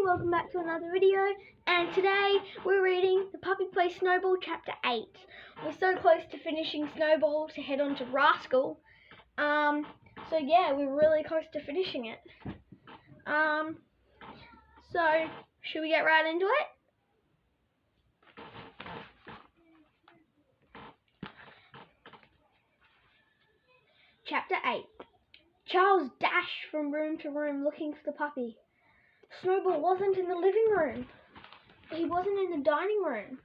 welcome back to another video, and today we're reading The Puppy Plays Snowball Chapter 8. We're so close to finishing Snowball to head on to Rascal. So yeah, we're really close to finishing it. So should we get right into it? Chapter 8. Charles dashed from room to room looking for the puppy. Snowball wasn't in the living room. He wasn't in the dining room.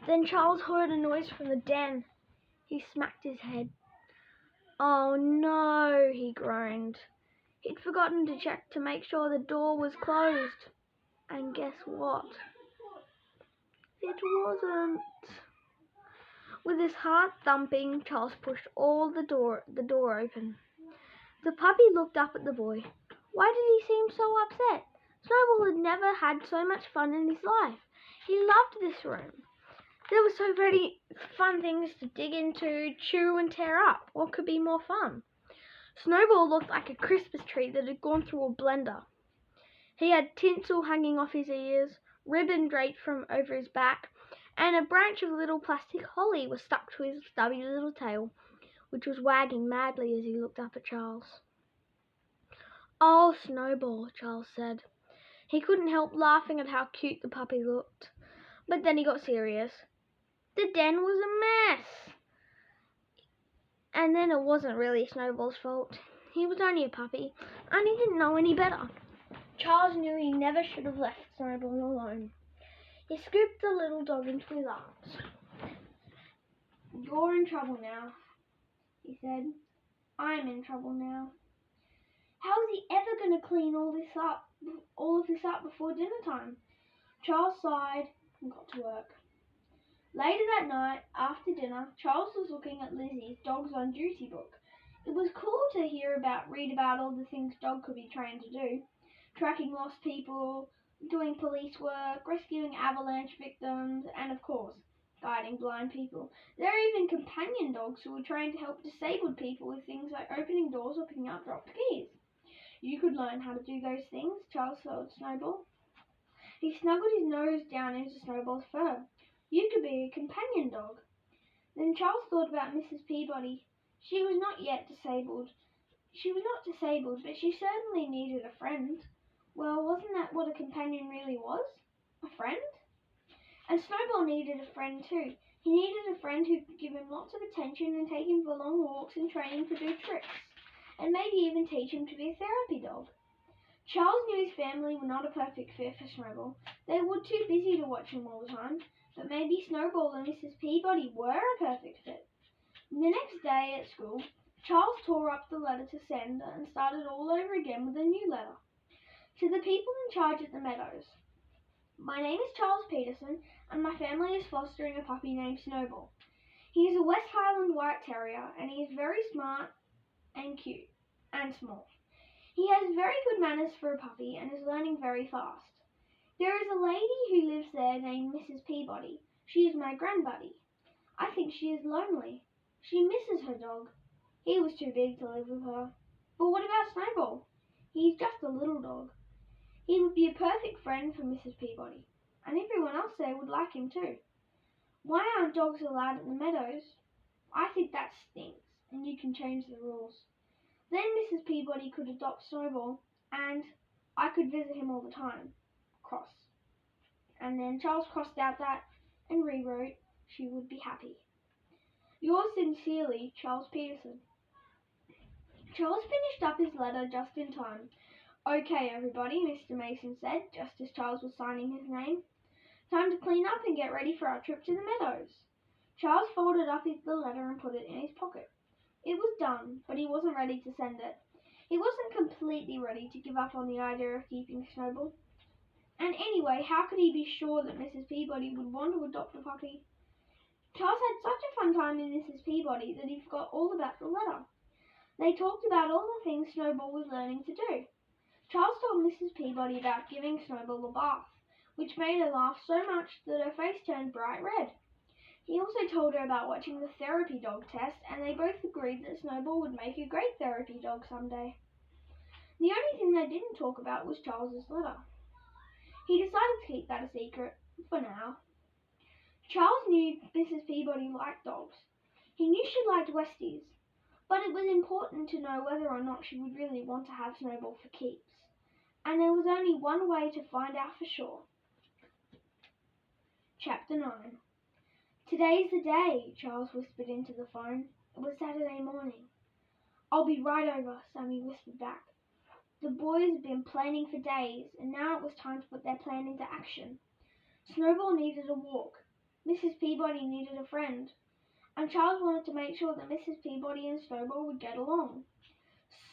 Then Charles heard a noise from the den. He smacked his head. Oh no, he groaned. He'd forgotten to check to make sure the door was closed. And guess what? It wasn't. With his heart thumping, Charles pushed the door open. The puppy looked up at the boy. Why did he seem so upset? Snowball had never had so much fun in his life. He loved this room. There were so many fun things to dig into, chew and tear up. What could be more fun? Snowball looked like a Christmas tree that had gone through a blender. He had tinsel hanging off his ears, ribbon draped from over his back, and a branch of little plastic holly was stuck to his stubby little tail, which was wagging madly as he looked up at Charles. "Oh, Snowball," Charles said. He couldn't help laughing at how cute the puppy looked. But then he got serious. The den was a mess. And then it wasn't really Snowball's fault. He was only a puppy, and he didn't know any better. Charles knew he never should have left Snowball alone. He scooped the little dog into his arms. "You're in trouble now," he said. "I'm in trouble now. How is he ever going to clean all of this up before dinner time?" Charles sighed and got to work. Later that night, after dinner, Charles was looking at Lizzie's Dogs on Duty book. It was cool to read about all the things dog could be trained to do. Tracking lost people, doing police work, rescuing avalanche victims, and of course, guiding blind people. There are even companion dogs who were trained to help disabled people with things like opening doors or picking up dropped keys. "You could learn how to do those things," Charles told Snowball. He snuggled his nose down into Snowball's fur. "You could be a companion dog." Then Charles thought about Mrs. Peabody. She was not disabled, but she certainly needed a friend. Well, wasn't that what a companion really was? A friend? And Snowball needed a friend too. He needed a friend who could give him lots of attention and take him for long walks and train him to do tricks, and maybe even teach him to be a therapy dog. Charles knew his family were not a perfect fit for Snowball. They were too busy to watch him all the time, but maybe Snowball and Mrs. Peabody were a perfect fit. The next day at school, Charles tore up the letter to send and started all over again with a new letter. "To the people in charge at the Meadows. My name is Charles Peterson, and my family is fostering a puppy named Snowball. He is a West Highland White Terrier, and he is very smart and cute and small. He has very good manners for a puppy and is learning very fast. There is a lady who lives there named Mrs. Peabody. She is my grandbuddy. I think she is lonely. She misses her dog. He was too big to live with her. But what about Snowball? He is just a little dog. He would be a perfect friend for Mrs. Peabody, and everyone else there would like him too. Why aren't dogs allowed at the Meadows? I think that stinks, and you can change the rules. Then Mrs. Peabody could adopt Snowball, and I could visit him all the time." Cross. And then Charles crossed out that and rewrote, "She would be happy. Yours sincerely, Charles Peterson." Charles finished up his letter just in time. "Okay, everybody," Mr. Mason said, just as Charles was signing his name. "Time to clean up and get ready for our trip to the Meadows." Charles folded up the letter and put it in his pocket. It was done, but he wasn't ready to send it. He wasn't completely ready to give up on the idea of keeping Snowball. And anyway, how could he be sure that Mrs. Peabody would want to adopt a puppy? Charles had such a fun time with Mrs. Peabody that he forgot all about the letter. They talked about all the things Snowball was learning to do. Charles told Mrs. Peabody about giving Snowball a bath, which made her laugh so much that her face turned bright red. He also told her about watching the therapy dog test, and they both agreed that Snowball would make a great therapy dog someday. The only thing they didn't talk about was Charles's letter. He decided to keep that a secret, for now. Charles knew Mrs. Peabody liked dogs. He knew she liked Westies, but it was important to know whether or not she would really want to have Snowball for keeps. And there was only one way to find out for sure. Chapter 9. "Today's the day," Charles whispered into the phone. It was Saturday morning. "I'll be right over," Sammy whispered back. The boys had been planning for days, and now it was time to put their plan into action. Snowball needed a walk, Mrs. Peabody needed a friend, and Charles wanted to make sure that Mrs. Peabody and Snowball would get along.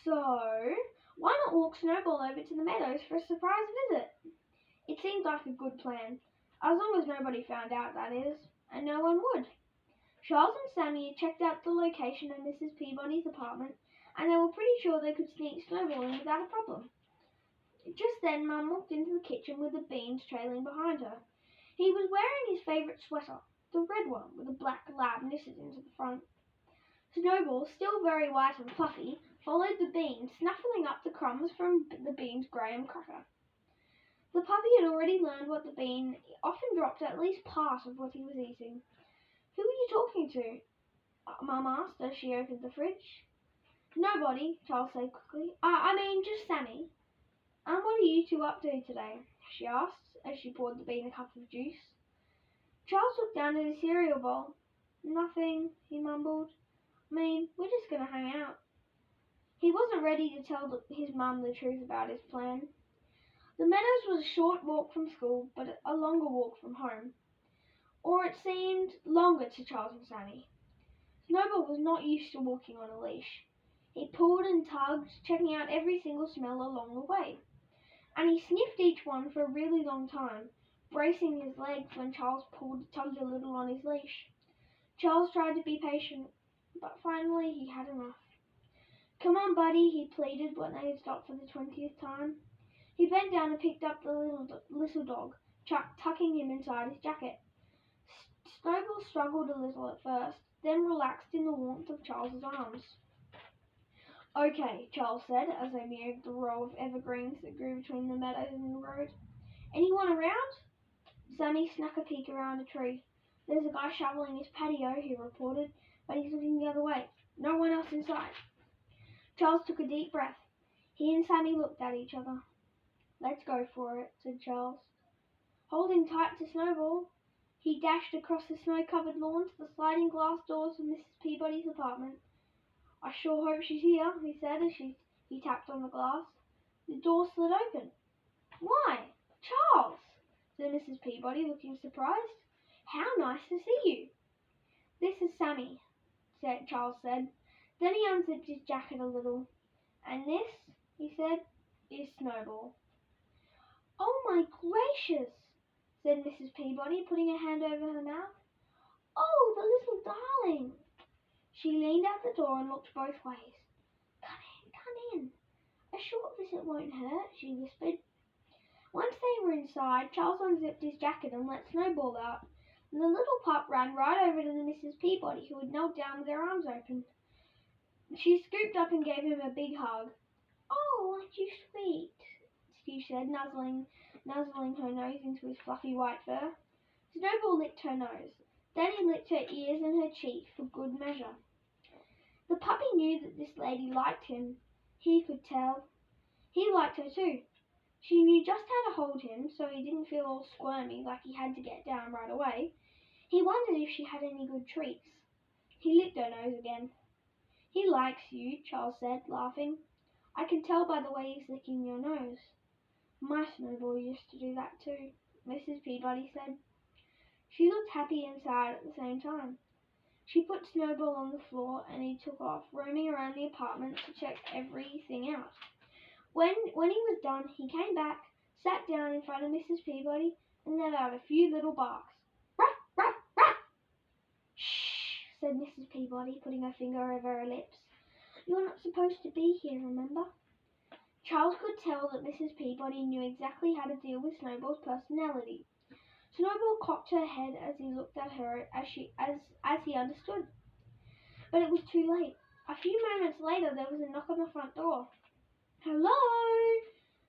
So, why not walk Snowball over to the meadows for a surprise visit? It seemed like a good plan, as long as nobody found out, that is, and no one would. Charles and Sammy had checked out the location of Mrs. Peabody's apartment, and they were pretty sure they could sneak Snowball in without a problem. Just then Mum walked into the kitchen with the beans trailing behind her. He was wearing his favourite sweater, the red one with a black lab knitted into the front. Snowball, still very white and fluffy, followed the beans, snuffling up the crumbs from the bean's graham cracker. The puppy had already learned what the bean often dropped at least part of what he was eating. "Who are you talking to?" Mum asked as she opened the fridge. "Nobody," Charles said quickly. I mean, just Sammy." "And what are you two up to today?" she asked as she poured the bean a cup of juice. Charles looked down at his cereal bowl. "Nothing," he mumbled. "I mean, we're just going to hang out." He wasn't ready to tell his mum the truth about his plan. The meadows was a short walk from school, but a longer walk from home. Or it seemed longer to Charles and Sammy. Snowball was not used to walking on a leash. He pulled and tugged, checking out every single smell along the way. And he sniffed each one for a really long time, bracing his legs when Charles tugged a little on his leash. Charles tried to be patient, but finally he had enough. "Come on, buddy," he pleaded when they had stopped for the 20th time. He bent down and picked up the little dog, tucking him inside his jacket. Snowball struggled a little at first, then relaxed in the warmth of Charles's arms. "Okay," Charles said as they neared the row of evergreens that grew between the meadows and the road. "Anyone around?" Sammy snuck a peek around a tree. "There's a guy shoveling his patio," he reported, "but he's looking the other way. No one else in sight." Charles took a deep breath. He and Sammy looked at each other. "Let's go for it," said Charles. Holding tight to Snowball, he dashed across the snow-covered lawn to the sliding glass doors of Mrs. Peabody's apartment. "I sure hope she's here," he said as he tapped on the glass. The door slid open. "Why, Charles," said Mrs. Peabody, looking surprised. "How nice to see you." "This is Sammy," Charles said. Then he unzipped his jacket a little. "And this," he said, "is Snowball." "Oh, my gracious," said Mrs. Peabody, putting her hand over her mouth. "Oh, the little darling." She leaned out the door and looked both ways. Come in. A short visit won't hurt," she whispered. Once they were inside, Charles unzipped his jacket and let Snowball out, and the little pup ran right over to Mrs. Peabody, who had knelt down with her arms open. She scooped up and gave him a big hug. "Oh, aren't you sweet?" she said, nuzzling her nose into his fluffy white fur. Snowball licked her nose. Then he licked her ears and her cheek for good measure. The puppy knew that this lady liked him. He could tell. He liked her too. She knew just how to hold him so he didn't feel all squirmy like he had to get down right away. He wondered if she had any good treats. He licked her nose again. "He likes you," Charles said, laughing. "I can tell by the way he's licking your nose." "My Snowball used to do that too," Mrs. Peabody said. She looked happy and sad at the same time. She put Snowball on the floor and he took off, roaming around the apartment to check everything out. When he was done, he came back, sat down in front of Mrs. Peabody, and let out a few little barks. "Ruff, ruff, ruff!" "Shh," said Mrs. Peabody, putting her finger over her lips. "You're not supposed to be here, remember?" Charles could tell that Mrs. Peabody knew exactly how to deal with Snowball's personality. Snowball cocked her head as he looked at her as he understood. But it was too late. A few moments later there was a knock on the front door. "Hello!"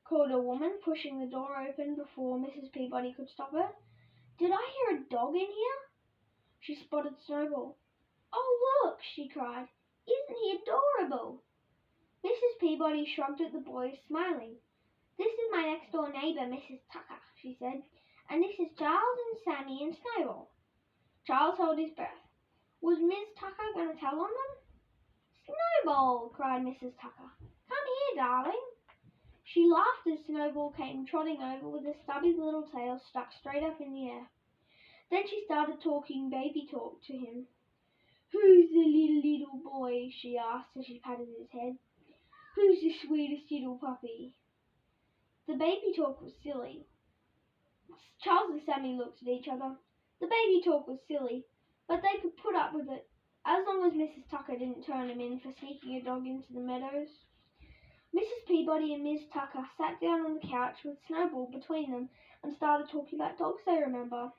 called a woman, pushing the door open before Mrs. Peabody could stop her. "Did I hear a dog in here?" She spotted Snowball. "Oh, look!" she cried. "Isn't he adorable?" Mrs. Peabody shrugged at the boys, smiling. "This is my next-door neighbour, Mrs. Tucker," she said, "and this is Charles and Sammy and Snowball." Charles held his breath. Was Miss Tucker going to tell on them? "Snowball!" cried Mrs. Tucker. "Come here, darling." She laughed as Snowball came trotting over with a stubby little tail stuck straight up in the air. Then she started talking baby talk to him. "Who's the little boy?" she asked as she patted his head. "Who's the sweetest little puppy?" The baby talk was silly. Charles and Sammy looked at each other. The baby talk was silly, but they could put up with it, as long as Mrs. Tucker didn't turn him in for sneaking a dog into the meadows. Mrs. Peabody and Miss Tucker sat down on the couch with Snowball between them and started talking about dogs they remember.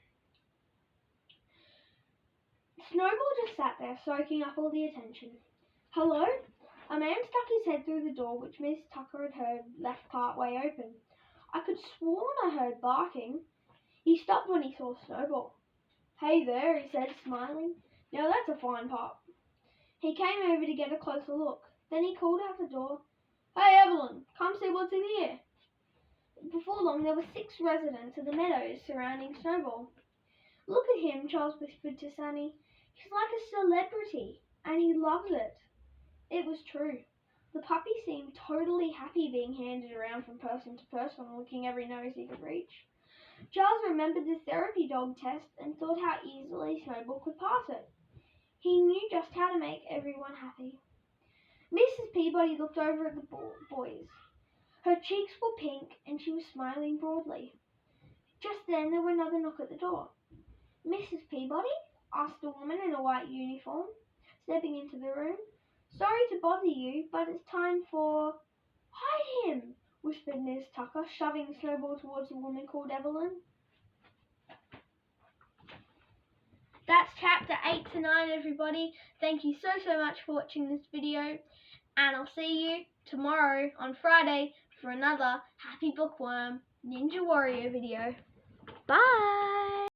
Snowball just sat there, soaking up all the attention. "Hello?" A man stuck his head through the door, which Miss Tucker had heard left part way open. "I could sworn I heard barking." He stopped when he saw Snowball. "Hey there," he said, smiling. "Now that's a fine pup." He came over to get a closer look. Then he called out the door. "Hey, Evelyn, come see what's in here." Before long, there were 6 residents of the meadows surrounding Snowball. "Look at him," Charles whispered to Sammy. "He's like a celebrity, and he loves it." It was true. The puppy seemed totally happy being handed around from person to person, licking every nose he could reach. Charles remembered the therapy dog test and thought how easily Snowball could pass it. He knew just how to make everyone happy. Mrs. Peabody looked over at the boys. Her cheeks were pink and she was smiling broadly. Just then there was another knock at the door. "Mrs. Peabody?" asked a woman in a white uniform, stepping into the room. "Sorry to bother you, but it's time for—" "Hide him!" whispered Miss Tucker, shoving Snowball towards a woman called Evelyn. That's chapter 8 to 9, everybody. Thank you so much for watching this video, and I'll see you tomorrow on Friday for another Happy Bookworm Ninja Warrior video. Bye!